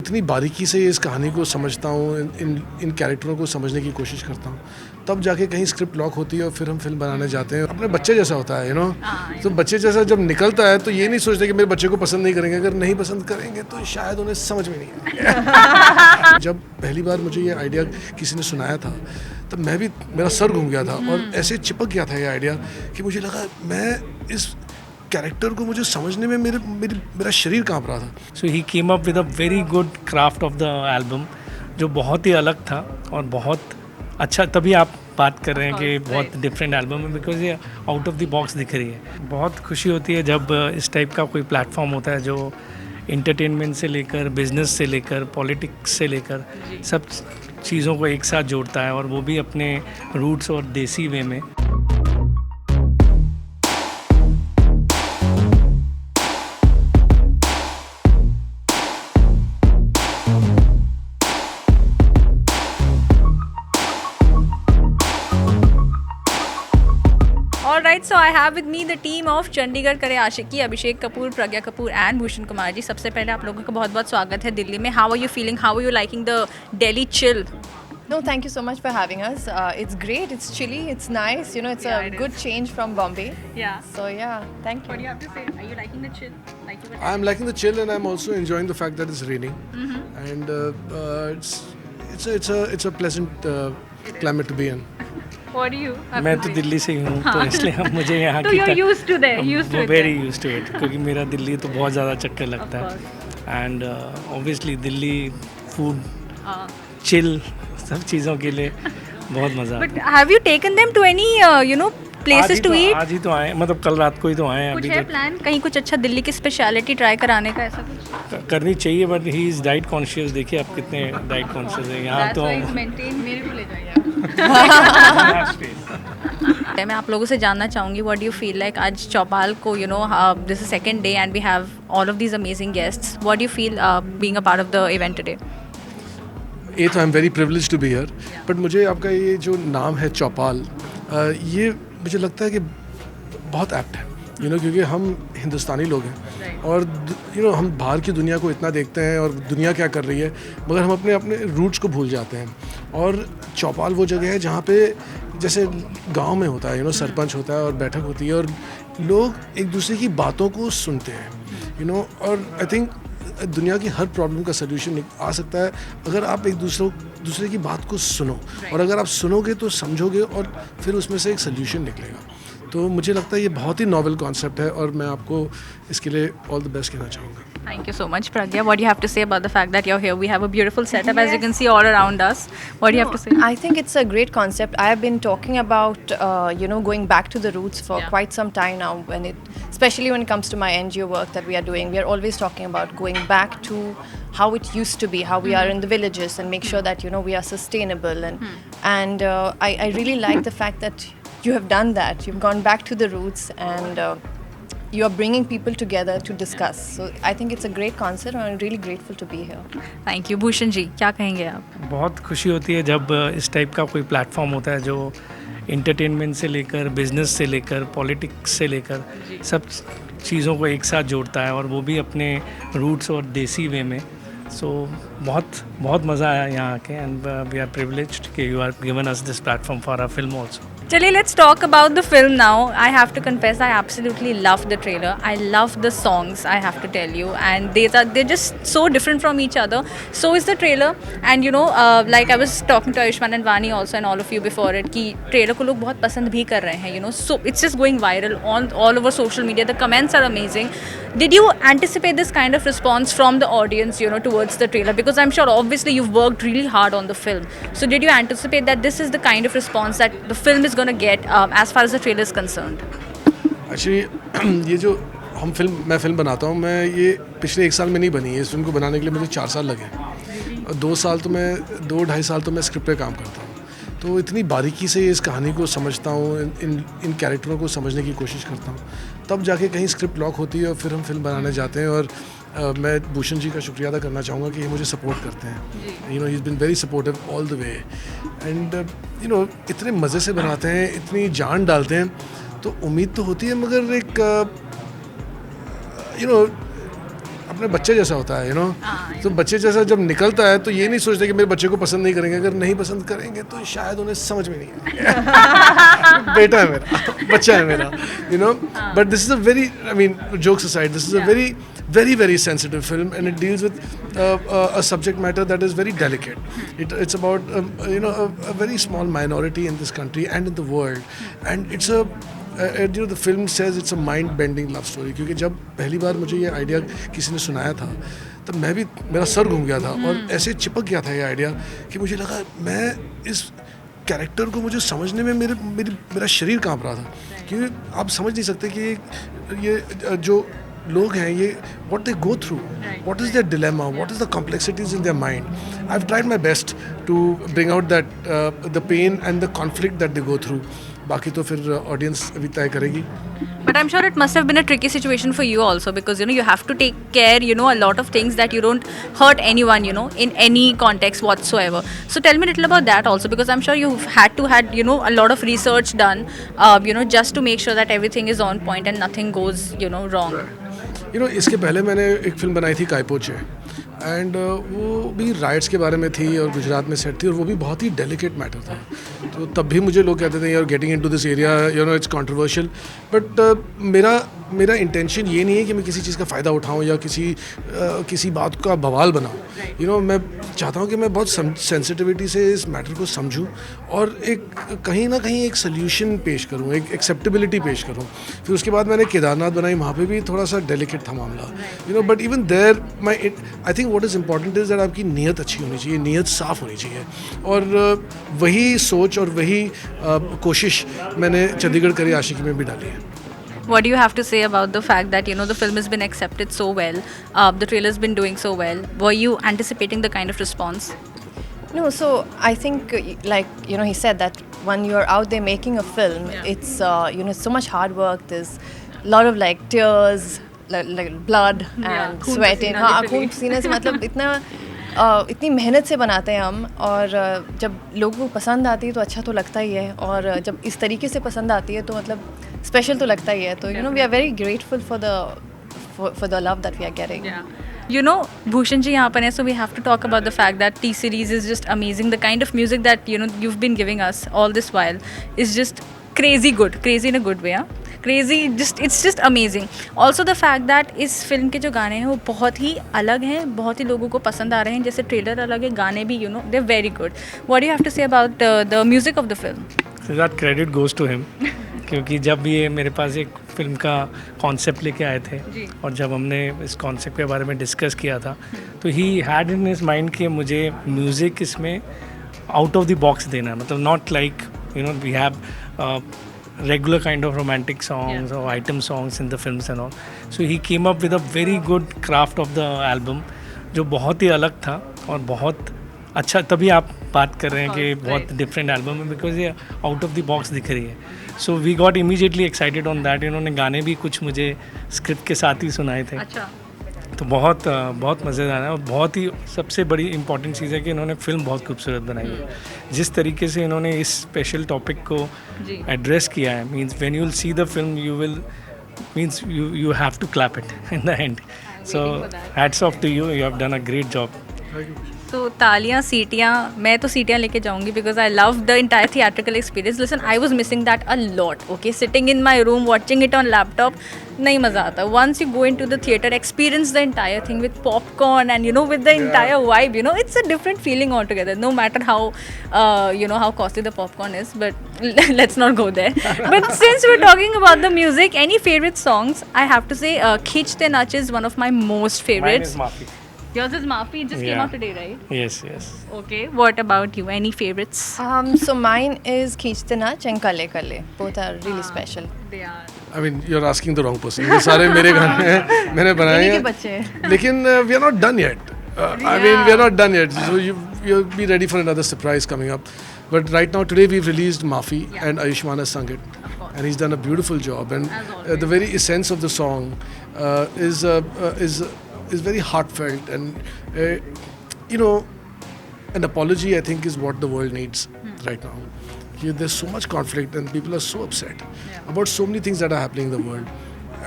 इतनी बारीकी से इस कहानी को समझता हूँ, इन कैरेक्टरों को समझने की कोशिश करता हूँ, तब जाके कहीं स्क्रिप्ट लॉक होती है और फिर हम फिल्म बनाने जाते हैं। अपने बच्चे जैसा होता है, तो बच्चे जैसा जब निकलता है तो ये नहीं सोचते कि मेरे बच्चे को पसंद नहीं करेंगे, अगर नहीं पसंद करेंगे तो शायद उन्हें समझ में नहीं आएगा। जब पहली बार मुझे ये आइडिया किसी ने सुनाया था तब मेरा सर घूम गया था और ऐसे चिपक गया था ये आइडिया कि मुझे लगा मैं इस कैरेक्टर को मुझे समझने में मेरा शरीर कांप रहा था। So he came up with a very good craft of the album, जो बहुत ही अलग था और बहुत अच्छा। तभी आप बात कर रहे हैं कि बहुत डिफरेंट एल्बम है, बिकॉज ये आउट ऑफ द बॉक्स दिख रही है। बहुत खुशी होती है जब इस टाइप का कोई प्लेटफॉर्म होता है जो इंटरटेनमेंट से लेकर बिजनेस से लेकर पॉलिटिक्स से लेकर सब चीज़ों को एक साथ जोड़ता है, और वो भी अपने रूट्स और देसी वे में। Alright, so I have with me the team of Chandigarh करे आशिकी, अभिषेक कपूर, प्रज्ञा कपूर and भूषण कुमार जी। सबसे पहले आप लोगों का बहुत बहुत स्वागत है दिल्ली में। How are you feeling? How are you liking the Delhi chill? No, thank you so much for having us. It's great, it's chilly, it's nice, it's a good change from Bombay. Yeah. So yeah, thank you. What do you have to say? Are you liking the chill? Like you were I'm liking the chill and I'm also enjoying the fact that it's raining. And it's a pleasant climate to be in. What do you have मैं to तो say? Delhi से ही हूँ, तो इसलिए हम मुझे यहाँ So you're used to that, used to it. Very used to it, क्योंकि मेरा दिल्ली तो बहुत ज़्यादा चक्कर लगता है। And obviously Delhi food chill सब चीज़ों के लिए बहुत मज़ा। But have you taken them to any places to eat? आज ही तो आए, मतलब कल रात को ही तो आए हैं। कुछ अभी है तक प्लान कहीं कुछ अच्छा दिल्ली की स्पेशलिटी ट्राई कराने का, ऐसा कुछ? करनी चाहिए, but he is diet conscious. देखिए आप कितने डाइट कॉन्शियस है यहाँ तो। मेरे को ले जाइए। मैं आप लोगों से जानना चाहूँगी, what do you feel like आज चौपाल को this is second day and we have all of these amazing guests, what do you feel being a part of the event today? ये तो I am very privilege to be here, but मुझे आपका ये जो नाम है चौपाल, ये मुझे लगता है कि बहुत एप्ट है, क्योंकि हम हिंदुस्तानी लोग हैं और हम बाहर की दुनिया को इतना देखते हैं और दुनिया क्या कर रही है, मगर हम अपने रूट्स को भूल जाते हैं। और चौपाल वो जगह है जहाँ पे जैसे गांव में होता है, सरपंच होता है और बैठक होती है और लोग एक दूसरे की बातों को सुनते हैं, और आई थिंक दुनिया की हर प्रॉब्लम का सलूशन आ सकता है अगर आप एक दूसरे की बात को सुनो, और अगर आप सुनोगे तो समझोगे और फिर उसमें से एक सलूशन निकलेगा। तो मुझे लगता है ये बहुत ही नॉवेल कॉन्सेप्ट है और मैं आपको इसके लिए ऑल द बेस्ट कहना चाहूँगा। Thank you so much, Pragya. What do you have to say about the fact that you're here? We have a beautiful setup, as you can see all around us. What do you have to say? I think it's a great concept. I have been talking about, going back to the roots for quite some time now. Especially when it comes to my NGO work that we are doing, we are always talking about going back to how it used to be, how we are in the villages, and make sure that we are sustainable. And I really like the fact that you have done that. You've gone back to the roots and you are bringing people together to discuss. So I think it's a great concept and I'm really grateful to be here. Thank you. Bhushan ji, क्या कहेंगे आप? बहुत खुशी होती है जब इस type का कोई प्लेटफॉर्म होता है जो इंटरटेनमेंट से लेकर बिजनेस से लेकर पॉलिटिक्स से लेकर सब चीज़ों को एक साथ जोड़ता है, और वो भी अपने रूट्स और देसी वे में। सो बहुत बहुत मज़ा आया यहाँ आके, एंड वी आर प्रिविलेज्ड कि you are given us this platform for our film also. Chali, let's talk about the film now. I have to confess, I absolutely love the trailer. I love the songs, I have to tell you, and they're just so different from each other. So is the trailer, and like I was talking to Ayushman and Vani also and all of you before it, कि trailer को लोग बहुत पसंद भी कर रहे हैं, so it's just going viral all over social media. The comments are amazing. Did you anticipate this kind of response from the audience, towards the trailer? Because I'm sure obviously you've worked really hard on the film. So did you anticipate that this is the kind of response that the film is going to get as far as the trailer is concerned? Actually, ये जो मैं film बनाता हूँ, मैं ये पिछले 1 साल में नहीं बनी है। इस फिल्म को बनाने के लिए मुझे 4 साल लगे और 2-2.5 साल तो मैं स्क्रिप्ट पे काम करता हूँ। तो इतनी बारीकी से इस कहानी को समझता हूँ, इन कैरेक्टरों को समझने की कोशिश करता हूँ, तब जाके कहीं स्क्रिप्ट लॉक होती है और फिर हम फिल्म बनाने जाते हैं। और मैं भूषण जी का शुक्रिया अदा करना चाहूँगा कि ये मुझे सपोर्ट करते हैं। He is been very supportive all the way, and इतने मज़े से बनाते हैं, इतनी जान डालते हैं, तो उम्मीद तो होती है, मगर एक अपने बच्चे जैसा होता है, तो बच्चे जैसा जब निकलता है तो ये नहीं सोचते कि मेरे बच्चे को पसंद नहीं करेंगे, अगर नहीं पसंद करेंगे तो शायद उन्हें समझ में नहीं आएगा। बेटा है मेरा, बच्चा है मेरा, but this is a very, I mean jokes aside, this is a very very sensitive film, and it deals with a subject matter that is very delicate. It's about a very small minority in this country and in the world, and it's a the film says it's a mind bending love story, क्योंकि जब पहली बार मुझे ये idea किसी ने सुनाया था तब मैं भी, मेरा सर घूम गया था और ऐसे चिपक गया था ये आइडिया कि मुझे लगा मैं इस कैरेक्टर को मुझे समझने में मेरा शरीर कांप रहा था, क्योंकि आप समझ नहीं सकते कि ये जो लोग हैं, ये what they go through, what is their dilemma, what is the complexities in their mind. I've tried my best to bring out that the pain and the conflict that they go through. बाकी तो फिर audience अभी तय करेगी. But I'm sure it must have been a tricky situation for you also, because you have to take care a lot of things that you don't hurt anyone in any context whatsoever. So tell me a little about that also, because I'm sure you've had a lot of research done just to make sure that everything is on point and nothing goes wrong. इसके पहले मैंने एक film बनाई थी Kai Po Che, and वो भी rights के बारे में थी और गुजरात में सेट थी, और वो भी बहुत ही डेलिकेट मैटर था. तो तब भी मुझे लोग कहते थे यार getting into this area it's controversial, but मेरा इंटेंशन ये नहीं है कि मैं किसी चीज़ का फ़ायदा उठाऊं या किसी बात का बवाल बनाऊं. मैं चाहता हूं कि मैं बहुत सेंसिटिविटी से इस मैटर को समझूं और एक कहीं ना कहीं एक सोल्यूशन पेश करूं, एक एक्सेप्टेबिलिटी पेश करूं. फिर उसके बाद मैंने केदारनाथ बनाई, वहाँ पे भी थोड़ा सा डेलिकेट था मामला, but even there I think what is important is that आपकी नीयत अच्छी होनी चाहिए, नीयत साफ़ होनी चाहिए, और वही सोच और वही कोशिश मैंने चंडीगढ़ करी आशिकी में भी डाली है. What do you have to say about the fact that the film has been accepted so well, the trailer's been doing so well? Were you anticipating the kind of response? No, so I think like he said that when you're out there making a film, it's so much hard work. There's a lot of like tears, like blood and sweating. हाँ, खून पसीने से मतलब इतनी मेहनत से बनाते हैं हम, और जब लोगों को पसंद आती है तो अच्छा तो लगता ही है, और जब इस तरीके से पसंद आती है तो मतलब स्पेशल तो लगता ही है. तो we are very grateful for the love that we are getting. Bhushan ji yahan par hai, so we have to talk about the fact that T-Series is just amazing. The kind of music that you've been giving us all this while is just crazy good, crazy in a good way. Crazy, it's just amazing. Also the fact that इस film के जो गाने हैं वो बहुत ही अलग हैं, बहुत ही लोगों को पसंद आ रहे हैं. जैसे ट्रेलर अलग है, गाने भी they're very good. What do you have to say about the music of the film? So that credit goes to him. क्योंकि जब ये मेरे पास एक फ़िल्म का कॉन्सेप्ट लेके आए थे और जब हमने इस कॉन्सेप्ट के बारे में डिस्कस किया था, तो he had in his mind कि मुझे म्यूज़िक इसमें आउट ऑफ द बॉक्स देना है, मतलब not like we have regular kind of romantic songs or item songs in the films and all. So he came up with a very good craft of the album जो बहुत ही अलग था और बहुत अच्छा. तभी आप बात कर रहे हैं कि बहुत डिफरेंट एल्बम है, बिकॉज ये आउट ऑफ द बॉक्स दिख रही है. So we got immediately excited on that. इन्होंने गाने भी कुछ मुझे स्क्रिप्ट के साथ ही सुनाए थे. तो बहुत मज़ेदार है, और बहुत ही सबसे बड़ी इंपॉर्टेंट चीज़ है कि इन्होंने फिल्म बहुत खूबसूरत बनाई है. जिस तरीके से इन्होंने इस स्पेशल टॉपिक को एड्रेस किया है, means when you will see the film you will means you have to clap it in the end. So hats off to you have done a great job. तो तालियां, सीटियां, मैं तो सीटियां लेके जाऊंगी because I love the entire theatrical experience. Listen, I was missing that a lot. Okay, sitting in my room watching it on laptop नहीं मज़ा आता. Once you go into the theatre, experience the entire thing with popcorn and with the entire vibe, it's a different feeling all together, no matter how how costly the popcorn is, but let's not go there. But since we're talking about the music, any favorite songs? I have to say Khichte Nach is one of my most favorites. Mine is Maafi. Yours is Maafi. It just came out today, right? Yes. Okay. What about you? Any favorites? So mine is Khichte Nach and Kalle Kalle. Both are really special. They are. I mean, you're asking the wrong person. ये सारे मेरे गाने हैं, मैंने बनाए इन्हीं के हैं. बच्चे हैं. लेकिन we are not done yet. I mean, we are not done yet. So you'll be ready for another surprise coming up. But right now, today we've released Maafi, and Ayushmann has sung it, and he's done a beautiful job. And the very essence of the song is very heartfelt, and an apology, I think, is what the world needs right now. There's so much conflict, and people are so upset about so many things that are happening in the world.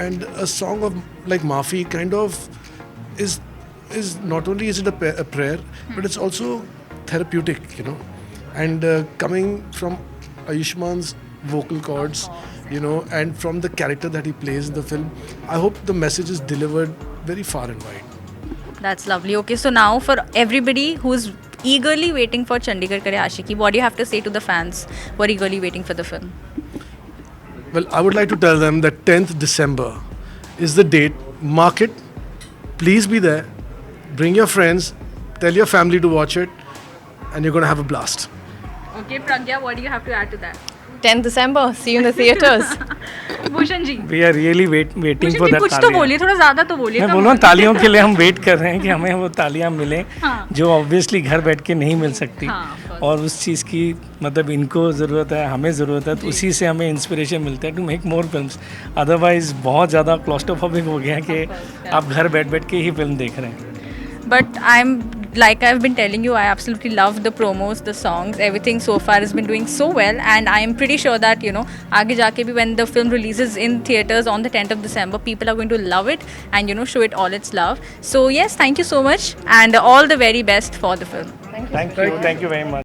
And a song of like Maafi kind of is not only is it a prayer, but it's also therapeutic, you know. And coming from Ayushman's vocal cords, you know, and from the character that he plays in the film, I hope the message is delivered very far and wide. That's lovely. Okay, so now for everybody who's eagerly waiting for Chandigarh Kare Aashiki, what do you have to say to the fans who are eagerly waiting for the film? Well, I would like to tell them that 10th December is the date. Mark it. Please be there. Bring your friends. Tell your family to watch it. And you're going to have a blast. Okay, Pragya, what do you have to add to that? 10th December, see you in the theatres. Bhushan ji. We are really waiting Bhushan for ji, that कुछ तो तालियां. बोलिए, थोड़ा ज़्यादा तो बोलिए. मैं come बोल रहा हूँ on. तालियों के लिए हम वेट कर रहे हैं कि हमें वो तालियां मिले हाँ. जो ऑब्वियसली घर बैठ के नहीं मिल सकती. हाँ, of course. और उस चीज़ की मतलब इनको ज़रूरत है, हमें ज़रूरत है, तो उसी से हमें इंस्पिरेशन मिलता है to make more films. Otherwise बहुत ज़्यादा क्लॉस्ट्रोफोबिक हो गया कि आप घर बैठ बैठ के ही फिल्म देख रहे हैं. But like I've been telling you, I absolutely love the promos, the songs, everything so far has been doing so well, and I am pretty sure that, you know, aage jaake bhi when the film releases in theaters on the 10th of December, people are going to love it and, you know, show it all its love. So yes, thank you so much and all the very best for the film. Thank you very much.